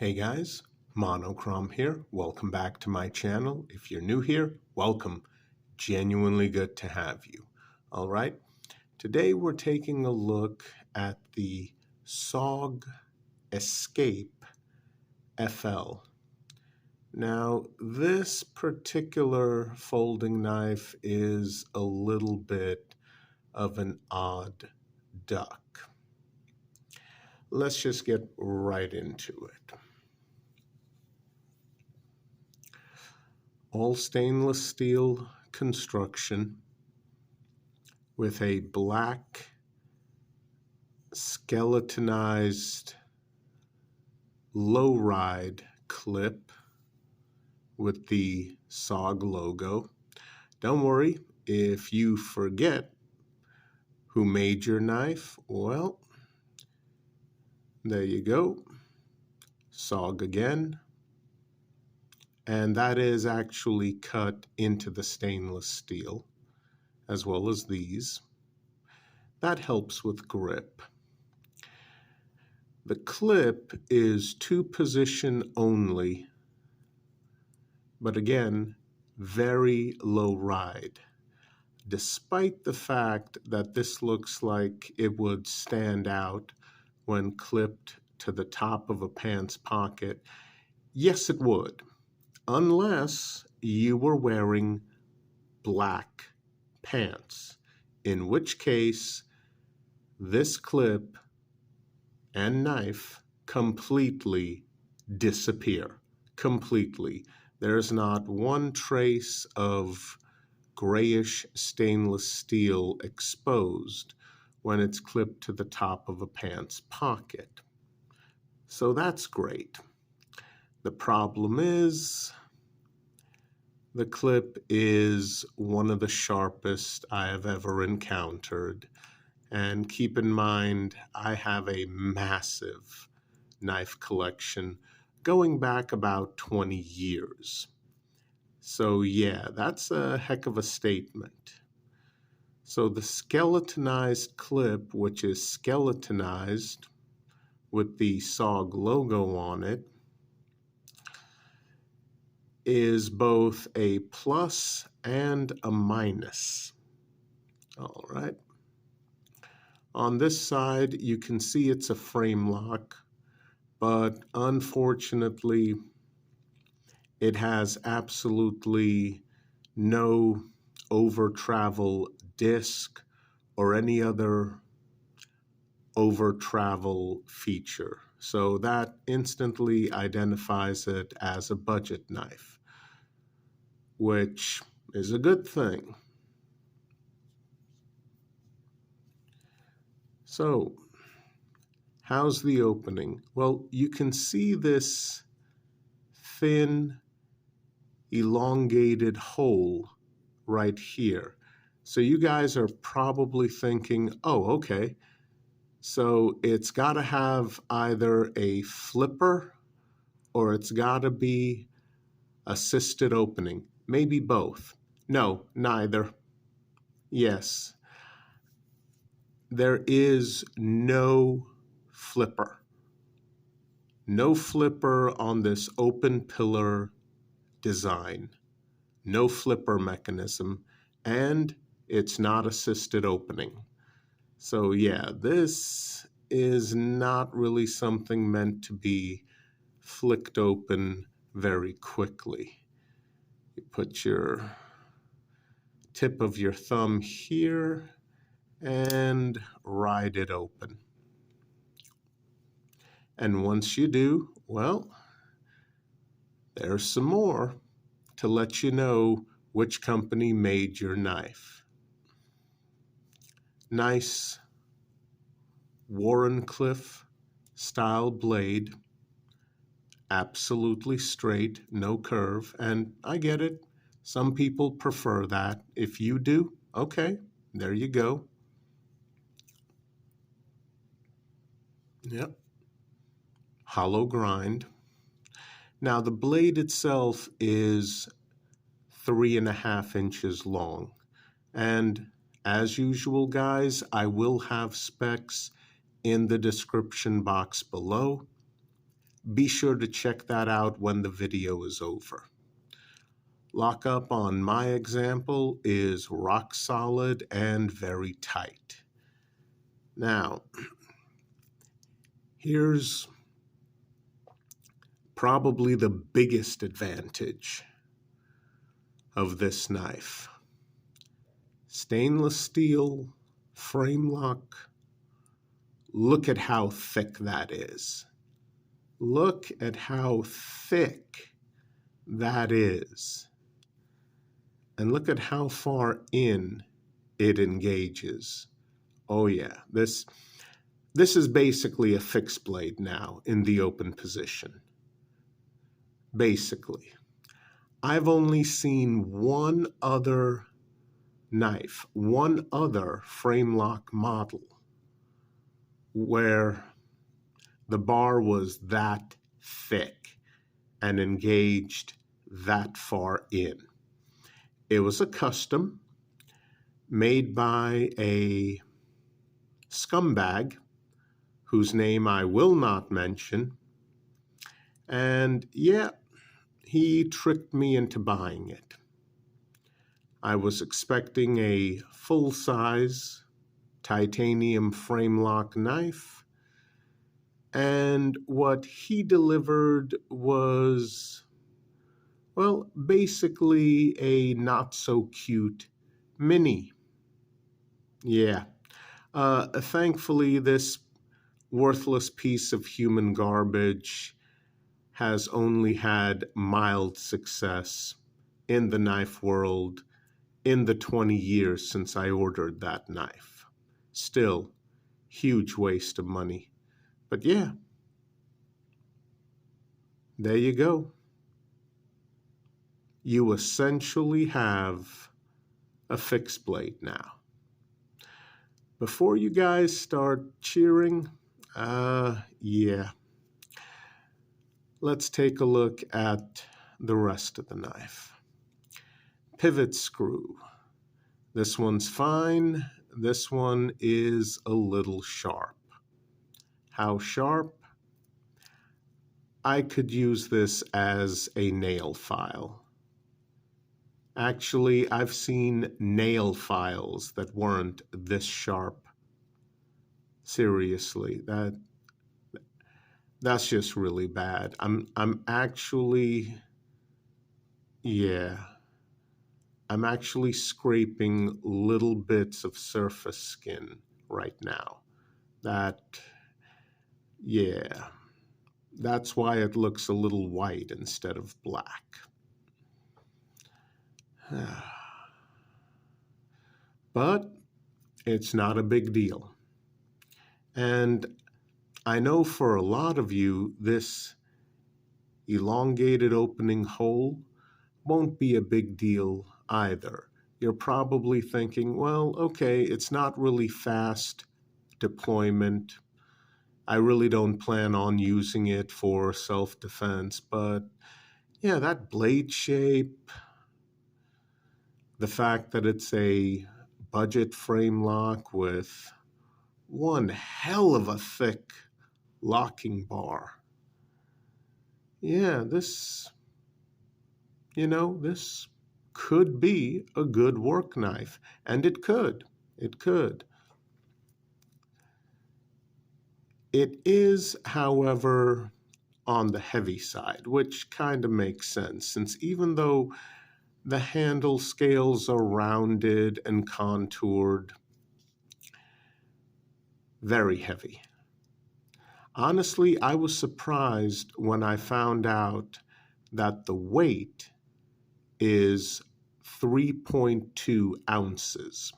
Hey guys, Monochrome here. Welcome back to my channel. If you're new here, welcome. Genuinely good to have you. All right, today we're taking a look at the SOG Escape FL. Now, this particular folding knife is a little bit of an odd duck. Let's just get right into it. All stainless steel construction with a black skeletonized low ride clip with the SOG logo. Don't worry, if you forget who made your knife, well, there you go, SOG again. And that is actually cut into the stainless steel, as well as these. That helps with grip. The clip is 2-position only, but again, very low ride. Despite the fact that this looks like it would stand out when clipped to the top of a pants pocket, yes, it would. Unless you were wearing black pants, in which case this clip and knife completely disappear. Completely. There's not one trace of grayish stainless steel exposed when it's clipped to the top of a pants pocket. So that's great. The problem is the clip is one of the sharpest I have ever encountered. And keep in mind, I have a massive knife collection going back about 20 years. So yeah, that's a heck of a statement. So the skeletonized clip, which is skeletonized with the SOG logo on it, is both a plus and a minus. All right. On this side, you can see it's a frame lock, but unfortunately, it has absolutely no over travel disc or any other over travel feature. So that instantly identifies it as a budget knife, which is a good thing. So, how's the opening? Well, you can see this thin, elongated hole right here. So you guys are probably thinking, oh, okay, so it's got to have either a flipper or it's got to be assisted opening. Maybe both. No, neither. Yes. There is no flipper. No flipper on this open pillar design. No flipper mechanism. And it's not assisted opening. So yeah, this is not really something meant to be flicked open very quickly. You put your tip of your thumb here and ride it open. And once you do, well, there's some more to let you know which company made your knife. Nice Warrenclyffe style blade, absolutely straight, no curve, and I get it. Some people prefer that. If you do, okay, there you go. Yep. Hollow grind. Now the blade itself is 3.5 inches long. And as usual, guys, I will have specs in the description box below. be sure to check that out when the video is over. Lockup on my example is rock solid and very tight. Now, here's probably the biggest advantage of this knife. Stainless steel frame lock. Look at how thick that is. Look at how thick that is. And look at how far in it engages. Oh yeah, this is basically a fixed blade now in the open position. Basically. I've only seen one other knife, one other frame lock model where the bar was that thick and engaged that far in. It was a custom made by a scumbag whose name I will not mention. And yeah, he tricked me into buying it. I was expecting a full-size titanium frame lock knife, and what he delivered was, well, basically a not-so-cute mini. Yeah. Thankfully, this worthless piece of human garbage has only had mild success in the knife world in the 20 years since I ordered that knife. Still, huge waste of money. But yeah, there you go. You essentially have a fixed blade now. Before you guys start cheering, yeah, let's take a look at the rest of the knife. Pivot screw. This one's fine. This one is a little sharp. How sharp? I could use this as a nail file. Actually, I've seen nail files that weren't this sharp. Seriously, that's just really bad. I'm actually scraping little bits of surface skin right now. That's why it looks a little white instead of black. But it's not a big deal. And I know for a lot of you, this elongated opening hole won't be a big deal either. You're probably thinking, well, okay, it's not really fast deployment. I really don't plan on using it for self-defense, but yeah, that blade shape, the fact that it's a budget frame lock with one hell of a thick locking bar. Yeah, this could be a good work knife, and it could. It is, however, on the heavy side, which kind of makes sense, since even though the handle scales are rounded and contoured, very heavy. Honestly, I was surprised when I found out that the weight is 3.2 ounces.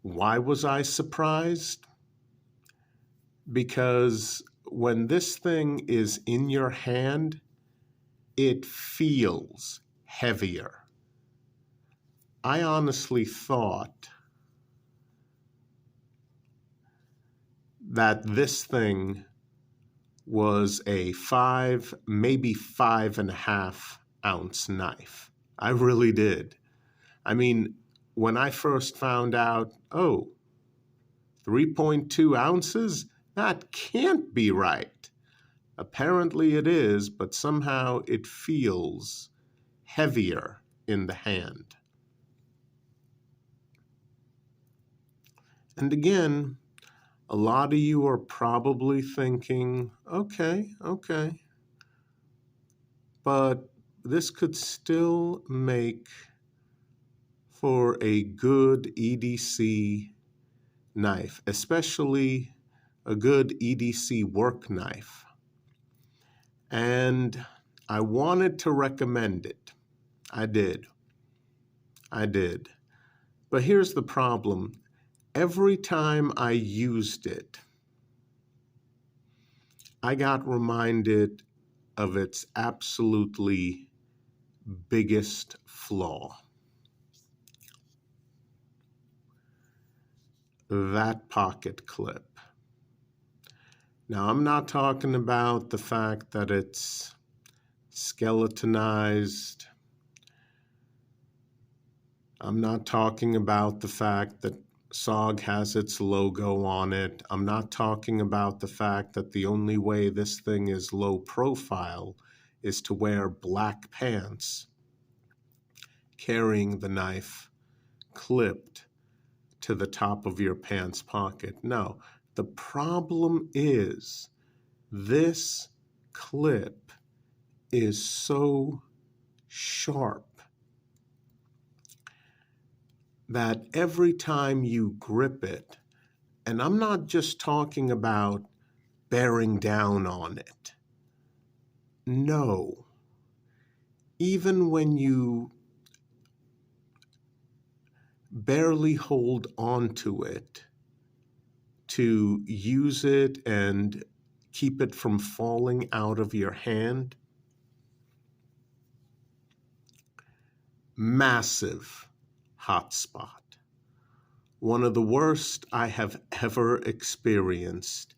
Why was I surprised? Because when this thing is in your hand, it feels heavier. I honestly thought that this thing was a 5, maybe 5.5 ounce knife. I really did. I mean, when I first found out, oh, 3.2 ounces? That can't be right. Apparently it is, but somehow it feels heavier in the hand. And again, a lot of you are probably thinking, okay, but this could still make for a good EDC knife, especially a good EDC work knife. And I wanted to recommend it. I did. But here's the problem. Every time I used it, I got reminded of its absolutely biggest flaw. That pocket clip. Now, I'm not talking about the fact that it's skeletonized. I'm not talking about the fact that SOG has its logo on it. I'm not talking about the fact that the only way this thing is low profile is to wear black pants carrying the knife clipped to the top of your pants pocket. No, the problem is this clip is so sharp that every time you grip it, and I'm not just talking about bearing down on it. No, even when you barely hold onto it to use it and keep it from falling out of your hand, massive hot spot. One of the worst I have ever experienced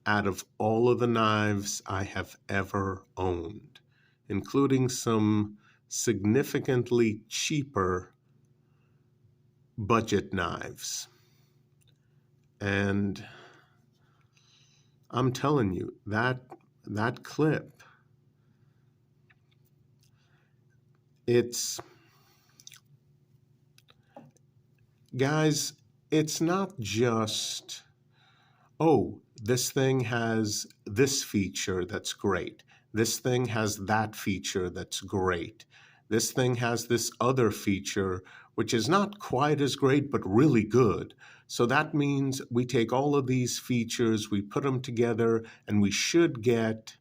out of all of the knives I have ever owned, including some significantly cheaper budget knives. And I'm telling you, that clip, guys, it's not just, oh, this thing has this feature that's great. This thing has that feature that's great. This thing has this other feature, which is not quite as great, but really good. So that means we take all of these features, we put them together, and we should get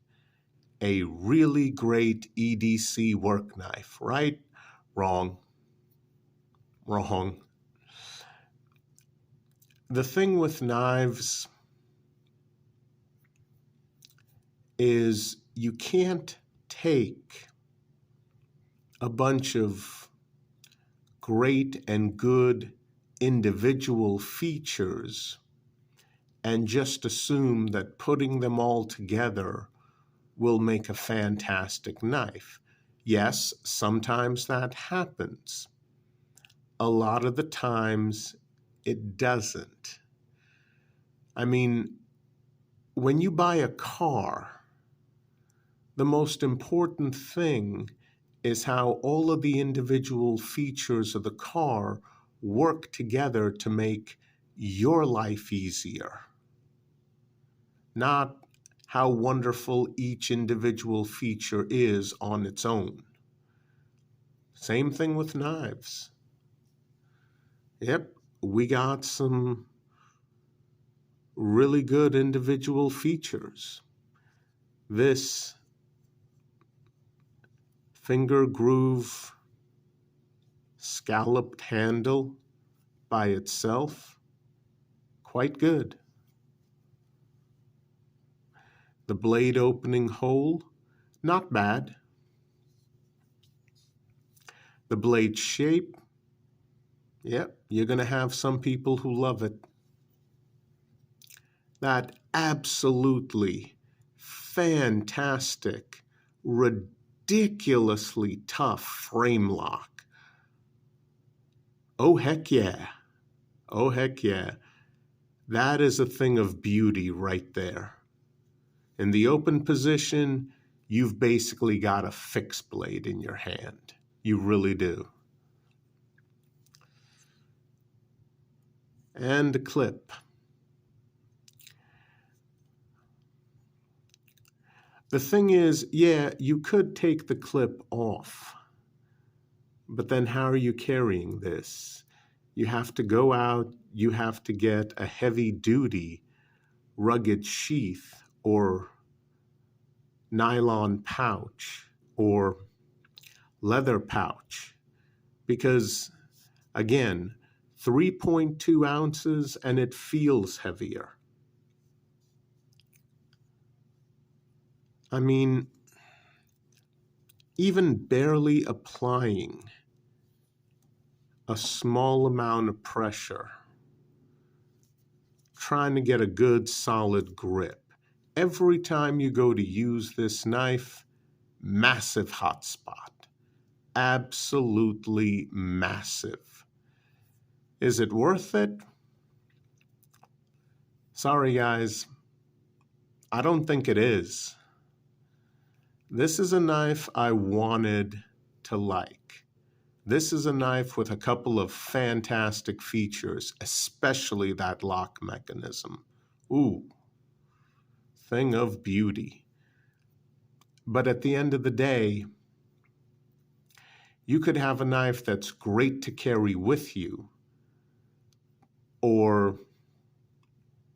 a really great EDC work knife, right? Wrong. The thing with knives is you can't take a bunch of great and good individual features and just assume that putting them all together will make a fantastic knife. Yes, sometimes that happens. A lot of the times it doesn't. I mean, when you buy a car, the most important thing is how all of the individual features of the car work together to make your life easier, not how wonderful each individual feature is on its own. Same thing with knives. Yep, we got some really good individual features. This finger groove scalloped handle by itself, quite good. The blade opening hole, not bad. The blade shape, yep, you're going to have some people who love it. That absolutely fantastic, ridiculously tough frame lock. Oh, heck yeah. Oh, heck yeah. That is a thing of beauty right there. In the open position, you've basically got a fixed blade in your hand. You really do. And a clip. The thing is, yeah, you could take the clip off, but then how are you carrying this? You have to go out, you have to get a heavy-duty, rugged sheath or nylon pouch or leather pouch, because, again, 3.2 ounces and it feels heavier. I mean, even barely applying a small amount of pressure, trying to get a good solid grip. Every time you go to use this knife, massive hot spot. Absolutely massive. Is it worth it? Sorry, guys. I don't think it is. This is a knife I wanted to like. This is a knife with a couple of fantastic features, especially that lock mechanism. Ooh, thing of beauty. But at the end of the day, you could have a knife that's great to carry with you, or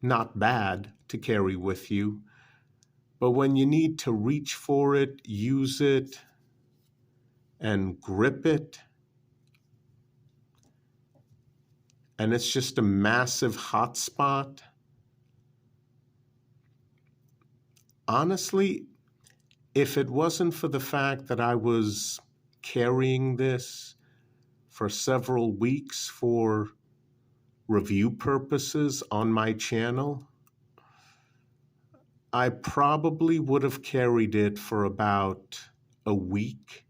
not bad to carry with you, but when you need to reach for it, use it, and grip it, and it's just a massive hot spot, honestly, if it wasn't for the fact that I was carrying this for several weeks for review purposes on my channel, I probably would have carried it for about a week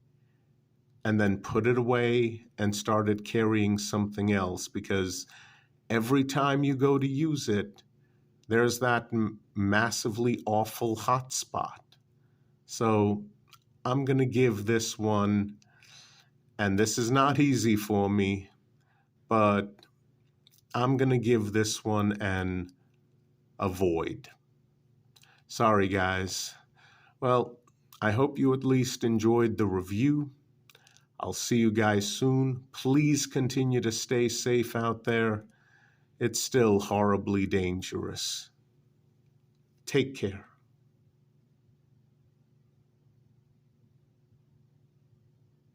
and then put it away and started carrying something else, because every time you go to use it, there's that massively awful hot spot. So I'm going to give this one, and this is not easy for me, but I'm going to give this one an avoid. Sorry, guys. Well, I hope you at least enjoyed the review. I'll see you guys soon. Please continue to stay safe out there. It's still horribly dangerous. Take care.